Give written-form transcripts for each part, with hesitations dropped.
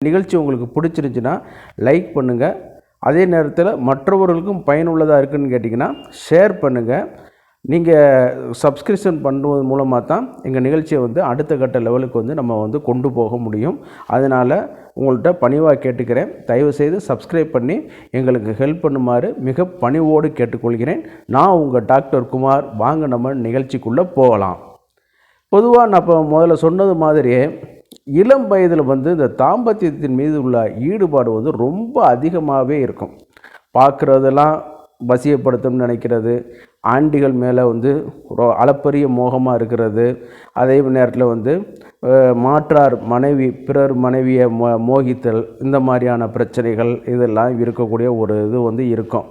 நிகழ்ச்சி உங்களுக்கு பிடிச்சிருந்துச்சுன்னா லைக் பண்ணுங்கள். அதே நேரத்தில் மற்றவர்களுக்கும் பயனுள்ளதாக இருக்குதுன்னு கேட்டிங்கன்னா ஷேர் பண்ணுங்கள். நீங்கள் சப்ஸ்கிரிப்ஷன் பண்ணுவது மூலமாக தான் எங்கள் நிகழ்ச்சியை வந்து அடுத்த கட்ட லெவலுக்கு வந்து நம்ம வந்து கொண்டு போக முடியும். அதனால் உங்கள்கிட்ட பணிவாக கேட்டுக்கிறேன், தயவுசெய்து சப்ஸ்கிரைப் பண்ணி எங்களுக்கு ஹெல்ப் பண்ணுமாறு மிக பணிவோடு கேட்டுக்கொள்கிறேன். நான் உங்கள் டாக்டர் குமார். வாங்க நம்ம நிகழ்ச்சிக்குள்ளே போகலாம். பொதுவாக நான் இப்போ முதல்ல சொன்னது மாதிரியே இளம் வயதில் வந்து இந்த தாம்பத்தியத்தின் மீது உள்ள ஈடுபாடு வந்து ரொம்ப அதிகமாகவே இருக்கும். பார்க்குறதெல்லாம் வசியப்படுத்தும்னு நினைக்கிறது, ஆண்டிகள் மேலே வந்து அளப்பரிய மோகமாக இருக்கிறது, அதே நேரத்தில் வந்து மாற்றார் மனைவி பிறர் மனைவியை மோகித்தல், இந்த மாதிரியான பிரச்சனைகள் இதெல்லாம் இருக்கக்கூடிய ஒரு இது வந்து இருக்கும்.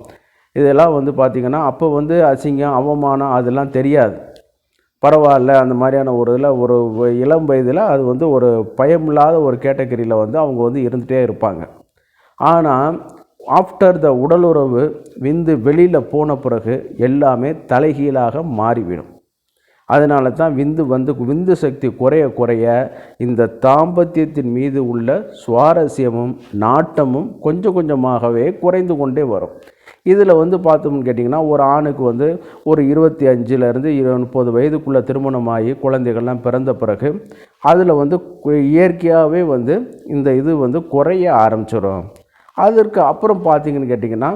இதெல்லாம் வந்து பார்த்திங்கன்னா அப்போ வந்து அசிங்கம் அவமானம் அதெல்லாம் தெரியாது. பரவாயில்ல, அந்த மாதிரியான ஒரு இதில் ஒரு இளம் வயதில் அது வந்து ஒரு பயமில்லாத ஒரு கேட்டகரியில் வந்து அவங்க வந்து இருந்துகிட்டே இருப்பாங்க. ஆனால் ஆஃப்டர் த உடலுறவு விந்து வெளியில் போன பிறகு எல்லாமே தலைகீழாக மாறிவிடும். அதனால தான் விந்து சக்தி குறைய இந்த தாம்பத்தியத்தின் மீது உள்ள சுவாரஸ்யமும் நாட்டமும் கொஞ்சம் கொஞ்சமாகவே குறைந்து கொண்டே வரும். இதில் வந்து பார்த்தோம்னு கேட்டிங்கன்னா ஒரு ஆணுக்கு வந்து ஒரு 25லேருந்து 30 வயதுக்குள்ளே திருமணமாகி குழந்தைகள்லாம் பிறந்த பிறகு அதில் வந்து இயற்கையாகவே வந்து இந்த இது வந்து குறைய ஆரம்பிச்சிடும். அதற்கு அப்புறம் பார்த்திங்கன்னு கேட்டிங்கன்னா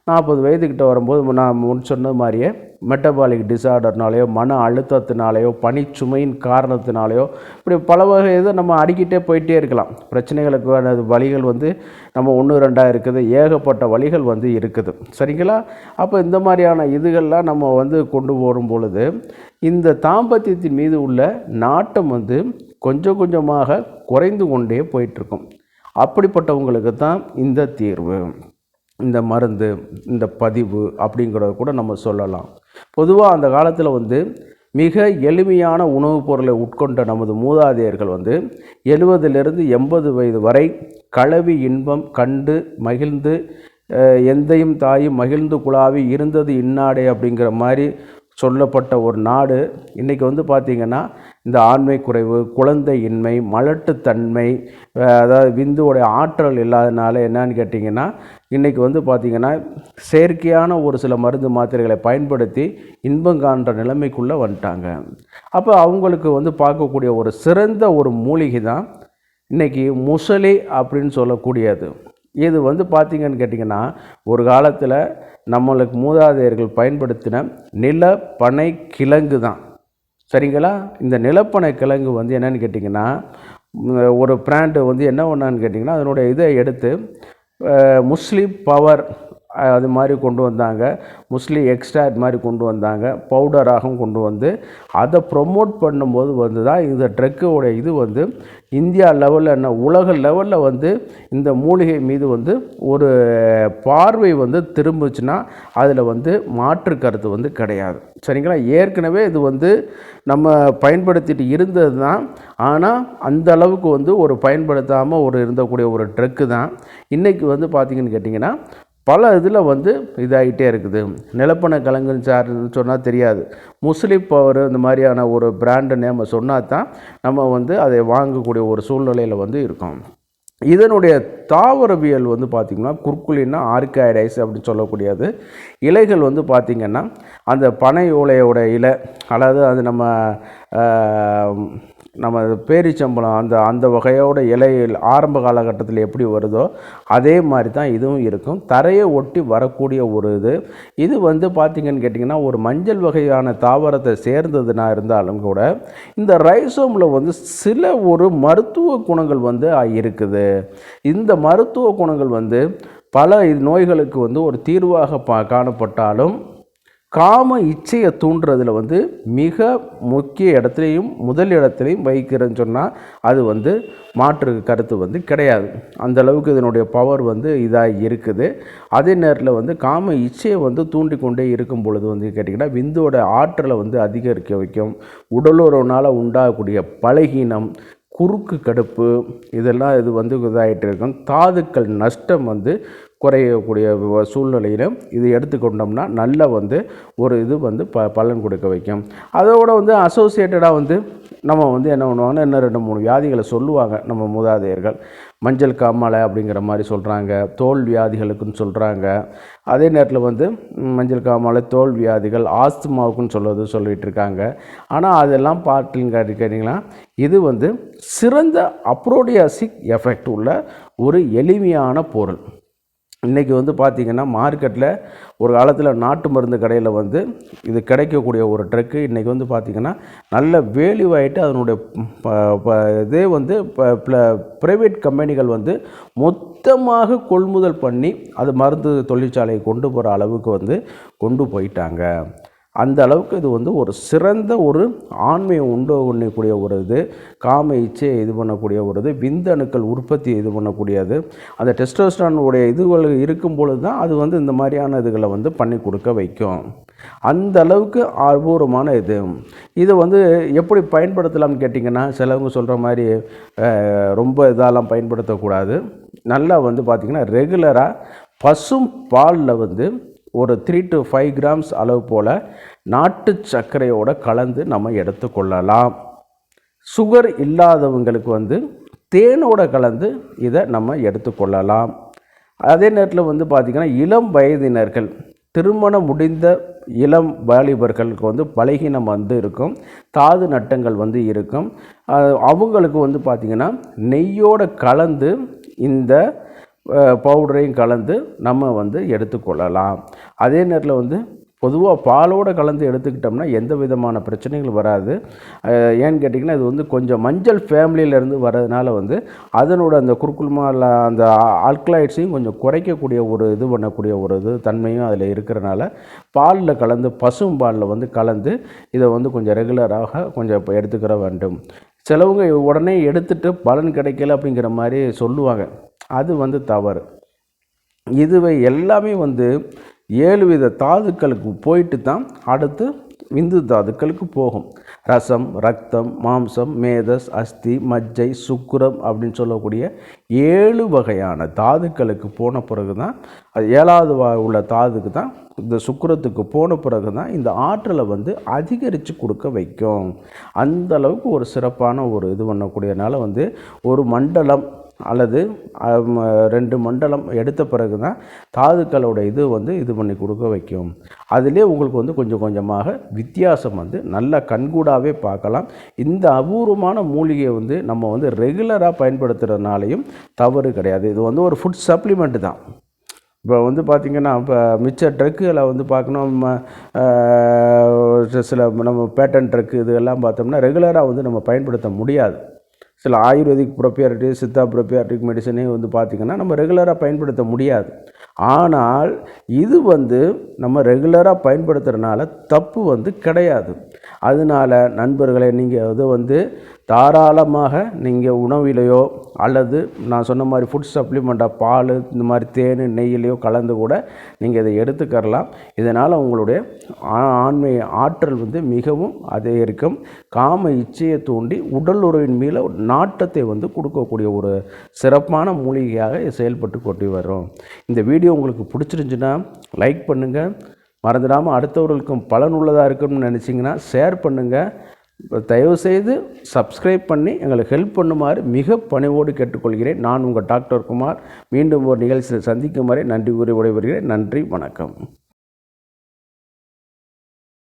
40 வயதுக்கிட்ட வரும்போது நான் முன் சொன்ன மாதிரியே மெட்டபாலிக் டிசார்டர்னாலேயோ மன அழுத்தத்தினாலேயோ பனிச்சுமையின் காரணத்தினாலேயோ இப்படி பல வகை இதை நம்ம அடிக்கிட்டே போயிட்டே இருக்கலாம். பிரச்சனைகளுக்கு வழிகள் வந்து நம்ம 1-2 இருக்குது, ஏகப்பட்ட வழிகள் வந்து இருக்குது. சரிங்களா? அப்போ இந்த மாதிரியான இதுகள்லாம் நம்ம வந்து கொண்டு வரும் பொழுது இந்த தாம்பத்தியத்தின் மீது உள்ள நாட்டம் வந்து கொஞ்சம் கொஞ்சமாக குறைந்து கொண்டே போயிட்டுருக்கும். அப்படிப்பட்டவங்களுக்கு தான் இந்த தீர்வு, இந்த மருந்து, இந்த பதிவு அப்படிங்கிறத கூட நம்ம சொல்லலாம். பொதுவாக அந்த காலத்தில் வந்து மிக எளிமையான உணவுப் பொருளை உட்கொண்ட நமது மூதாதையர்கள் வந்து 70லேருந்து 80 வயது வரை களவி இன்பம் கண்டு மகிழ்ந்து எந்தையும் தாயும் மகிழ்ந்து குழாவி இருந்தது இந்நாடே அப்படிங்கிற மாதிரி சொல்லப்பட்ட ஒரு நாடு இன்றைக்கி வந்து பார்த்திங்கன்னா இந்த ஆண்மை குறைவு, குழந்தையின்மை, மலட்டுத்தன்மை, அதாவது விந்துவோடைய ஆற்றல் இல்லாதனால என்னன்னு கேட்டிங்கன்னா இன்றைக்கி வந்து பார்த்திங்கன்னா செயற்கையான ஒரு சில மருந்து மாத்திரைகளை பயன்படுத்தி இன்பம் காண்ற நிலைமைக்குள்ளே வந்துட்டாங்க. அப்போ அவங்களுக்கு வந்து பார்க்கக்கூடிய ஒரு சிறந்த ஒரு மூலிகை தான் இன்றைக்கி முசலி அப்படின்னு சொல்லக்கூடியது. இது வந்து பார்த்திங்கன்னு கேட்டிங்கன்னா ஒரு காலத்தில் நம்மளுக்கு மூதாதையர்கள் பயன்படுத்தின நிலப்பனை கிழங்கு தான். சரிங்களா? இந்த நிலப்பனை கிழங்கு வந்து என்னென்னு கேட்டிங்கன்னா ஒரு பிராண்டு வந்து என்ன பண்ணான்னு கேட்டிங்கன்னா அதனுடைய இதை எடுத்து முஸ்லீம் பவர் அது மாதிரி கொண்டு வந்தாங்க, முஸ்லீம் எக்ஸ்ட்ராக்ட் மாதிரி கொண்டு வந்தாங்க, பவுடராகவும் கொண்டு வந்து அதை ப்ரொமோட் பண்ணும்போது வந்து தான் இந்த ட்ரக்கோட இது வந்து இந்தியா லெவலில் என்ன உலக லெவலில் வந்து இந்த மூலிகை மீது வந்து ஒரு பார்வை வந்து திரும்பிச்சுன்னா அதில் வந்து மாற்று கருத்து வந்து கிடையாது. சரிங்களா? ஏற்கனவே இது வந்து நம்ம பயன்படுத்திட்டு இருந்தது தான், ஆனால் அந்த அளவுக்கு வந்து ஒரு பயன்படுத்தாமல் இருந்தக்கூடிய ஒரு ட்ரக்கு தான் இன்றைக்கி வந்து பார்த்திங்கன்னு கேட்டிங்கன்னா பல இதில் வந்து இதாகிட்டே இருக்குது. நிலப்பனை கிழங்குன்னு சார்ன்னு சொன்னால் தெரியாது, முஸ்லீம் பவர் இந்த மாதிரியான ஒரு பிராண்டு நேமை சொன்னால் தான் நம்ம வந்து அதை வாங்கக்கூடிய ஒரு சூழ்நிலையில் வந்து இருக்கோம். இதனுடைய தாவரவியல் வந்து பார்த்திங்கன்னா குர்குலின்னா ஆர்காய்டைஸ் அப்படின்னு சொல்லக்கூடியது. இலைகள் வந்து பார்த்திங்கன்னா அந்த பனை ஓலையோட இலை, அதாவது அது நம்ம பேரிச்சம்பளம் அந்த வகையோட இலையில் ஆரம்ப காலகட்டத்தில் எப்படி வருதோ அதே மாதிரி தான் இதுவும் இருக்கும். தரையை ஒட்டி வரக்கூடிய ஒரு இது வந்து பார்த்திங்கன்னு கேட்டிங்கன்னா ஒரு மஞ்சள் வகையான தாவரத்தை சேர்ந்ததுனா இருந்தாலும் கூட இந்த ரைசோமில் வந்து சில ஒரு மருத்துவ குணங்கள் வந்து இருக்குது. இந்த மருத்துவ குணங்கள் வந்து பல நோய்களுக்கு வந்து ஒரு தீர்வாக காணப்பட்டாலும் காம இச்சையை தூண்டுறதுல வந்து மிக முக்கிய இடத்துலையும் முதல் இடத்துலையும் வைக்கிறேன்னு சொன்னால் அது வந்து மாற்று கருத்து வந்து கிடையாது. அந்தளவுக்கு இதனுடைய பவர் வந்து இதாக இருக்குது. அதே நேரத்தில் வந்து காம இச்சையை வந்து தூண்டிக்கொண்டே இருக்கும் பொழுது வந்து கேட்டிங்கன்னா விந்தோட ஆற்றலை வந்து அதிகரிக்க வைக்கும். உடலுறவுனால் உண்டாகக்கூடிய பலகீனம், குறுக்கு கடுப்பு இதெல்லாம் இது வந்து இதாகிட்டு இருக்கும். தாதுக்கள் நஷ்டம் வந்து குறையக்கூடிய சூழ்நிலையிலும் இது எடுத்துக்கொண்டோம்னா நல்ல வந்து ஒரு இது வந்து பலன் கொடுக்க வைக்கும். அதோடு வந்து அசோசியேட்டடாக வந்து நம்ம வந்து என்ன பண்ணுவாங்கன்னா இன்னும் 2-3 வியாதிகளை சொல்லுவாங்க நம்ம மூதாதையர்கள். மஞ்சள் காமாலை அப்படிங்கிற மாதிரி சொல்கிறாங்க, தோல் வியாதிகளுக்குன்னு சொல்கிறாங்க. அதே நேரத்தில் வந்து மஞ்சள் காமாலை, தோல் வியாதிகள், ஆஸ்துமாவுக்குன்னு சொல்லிகிட்டு இருக்காங்க. ஆனால் அதெல்லாம் பார்த்துன்னு கேட்டிங்கன்னா இது வந்து சிறந்த அப்ரோடியாசிக் எஃபெக்ட் உள்ள ஒரு எளிமையான பொருள். இன்றைக்கி வந்து பார்த்திங்கன்னா மார்க்கெட்டில் ஒரு காலத்தில் நாட்டு மருந்து கடையில் வந்து இது கிடைக்கக்கூடிய ஒரு ட்ரக்கு இன்றைக்கி வந்து பார்த்திங்கன்னா நல்ல வேல்யூ ஆகிட்டு அதனுடைய இதே வந்து ப்ரைவேட் கம்பெனிகள் வந்து மொத்தமாக கொள்முதல் பண்ணி அது மருந்து தொழிற்சாலையை கொண்டு போகிற அளவுக்கு வந்து கொண்டு போயிட்டாங்க. அந்த அளவுக்கு இது வந்து ஒரு சிறந்த ஒரு ஆண்மையை உண்டு பண்ணக்கூடிய ஒரு இது, காம இச்சையை இது பண்ணக்கூடிய ஒரு இது, விந்தணுக்கள் உற்பத்தியை இது பண்ணக்கூடியது. அந்த டெஸ்டோஸ்டரானுடைய இதுகள் இருக்கும் பொழுது தான் அது வந்து இந்த மாதிரியான இதுகளை வந்து பண்ணி கொடுக்க வைக்கும். அந்த அளவுக்கு அபூர்வமான இது. இதை வந்து எப்படி பயன்படுத்தலாம்னு கேட்டிங்கன்னா சிலவங்க சொல்கிற மாதிரி ரொம்ப இதெல்லாம் பயன்படுத்தக்கூடாது. நல்லா வந்து பார்த்திங்கன்னா ரெகுலராக பசும் பாலில் வந்து ஒரு 3 to 5 grams அளவு போல் நாட்டு சர்க்கரையோடு கலந்து நம்ம எடுத்துக்கொள்ளலாம். சுகர் இல்லாதவங்களுக்கு வந்து தேனோடு கலந்து இதை நம்ம எடுத்துக்கொள்ளலாம். அதே நேரத்தில் வந்து பார்த்திங்கன்னா இளம் வயதினர்கள், திருமணம் முடிந்த இளம் வாலிபர்களுக்கு வந்து பலகீனம் வந்து இருக்கும், தாது நட்டங்கள் வந்து இருக்கும். அவங்களுக்கு வந்து பார்த்திங்கன்னா நெய்யோடு கலந்து இந்த பவுடரையும் கலந்து நம்ம வந்து எடுத்துக்கொள்ளலாம். அதே நேரத்தில் வந்து பொதுவாக பாலோடு கலந்து எடுத்துக்கிட்டோம்னா எந்த விதமான பிரச்சனைகள் வராது. ஏன்னு கேட்டிங்கன்னா இது வந்து கொஞ்சம் மஞ்சள் ஃபேமிலியிலேருந்து வர்றதுனால வந்து அதனோட அந்த குறுக்குள்மால அந்த ஆல்கலாய்ட்ஸையும் கொஞ்சம் குறைக்கக்கூடிய ஒரு இது பண்ணக்கூடிய ஒரு இது தன்மையும் அதில் இருக்கிறனால பாலில் கலந்து பசும் பாலில் வந்து கலந்து இதை வந்து கொஞ்சம் ரெகுலராக கொஞ்சம் இப்போ எடுத்துக்கிற வேண்டும். சிலவங்க உடனே எடுத்துகிட்டு பலன் கிடைக்கல அப்படிங்கிற மாதிரி சொல்லுவாங்க. அது வந்து தவறு. இதுவை எல்லாமே வந்து 7 வித தாதுக்களுக்கு போயிட்டு தான் அடுத்து விந்து தாதுக்களுக்கு போகும். ரசம், ரத்தம், மாம்சம், மேதஸ், அஸ்தி, மஜ்ஜை, சுக்குரம் அப்படின்னு சொல்லக்கூடிய 7 வகையான தாதுக்களுக்கு போன பிறகு தான், அது 7வது உள்ள தாதுக்கு தான், இந்த சுக்குரத்துக்கு போன பிறகு தான் இந்த ஆற்றலை வந்து அதிகரித்து கொடுக்க வைக்கும். அந்த அளவுக்கு ஒரு சிறப்பான ஒரு இது பண்ணக்கூடியனால வந்து ஒரு மண்டலம் அல்லது 2 மண்டலம் எடுத்த பிறகு தான் தாதுக்களோட இது வந்து இது பண்ணி கொடுக்க வைக்கும். அதிலே உங்களுக்கு வந்து கொஞ்சம் கொஞ்சமாக வித்தியாசம் வந்து நல்லா கண்கூடாகவே பார்க்கலாம். இந்த அபூர்வமான மூலிகையை வந்து நம்ம வந்து ரெகுலராக பயன்படுத்துகிறதுனாலையும் தவறு கிடையாது. இது வந்து ஒரு ஃபுட் சப்ளிமெண்ட் தான். இப்போ வந்து பார்த்திங்கன்னா இப்போ மிச்ச ட்ரக்குகளை வந்து பார்க்கணும், சில நம்ம பேட்டன் ட்ரக்கு இதெல்லாம் பார்த்தோம்னா ரெகுலராக வந்து நம்ம பயன்படுத்த முடியாது. சில ஆயுர்வேதிக் ப்ரொபியாரிட்டிஸ், சித்தா ப்ரொபியாரிட்டிக் மெடிசனே வந்து பார்த்திங்கன்னா நம்ம ரெகுலராக பயன்படுத்த முடியாது. ஆனால் இது வந்து நம்ம ரெகுலராக பயன்படுத்துகிறதுனால தப்பு வந்து கிடையாது. அதனால் நண்பர்களை நீங்கள் அது வந்து தாராளமாக நீங்கள் உணவிலையோ அல்லது நான் சொன்ன மாதிரி ஃபுட் சப்ளிமெண்ட்டாக பால் இந்த மாதிரி தேன் நெய்யிலையோ கலந்து கூட நீங்கள் இதை எடுத்துக்கரலாம். இதனால் உங்களுடைய ஆண்மை ஆற்றல் வந்து மிகவும் அதிகரிக்கும். காம இச்சையை தூண்டி உடல் உறவின் மீது நாட்டத்தை வந்து கொடுக்கக்கூடிய ஒரு சிறப்பான மூலிகையாக செயல்பட்டு கொண்டு வரும். இந்த வீடியோ உங்களுக்கு பிடிச்சிருந்துச்சுன்னா லைக் பண்ணுங்கள். மறந்துடாமல் அடுத்தவர்களுக்கும் பலனுள்ளதாக இருக்குன்னு நினச்சிங்கன்னா ஷேர் பண்ணுங்கள். தயவுசெய்து சப்ஸ்கிரைப் பண்ணி எங்களுக்கு ஹெல்ப் பண்ணுமாறு மிக பணிவோடு கேட்டுக்கொள்கிறேன். நான் உங்கள் டாக்டர் குமார். மீண்டும் ஒரு நிகழ்ச்சியில் சந்திக்கும் வரை நன்றி கூறி விடைபெறுகிறேன். நன்றி, வணக்கம்.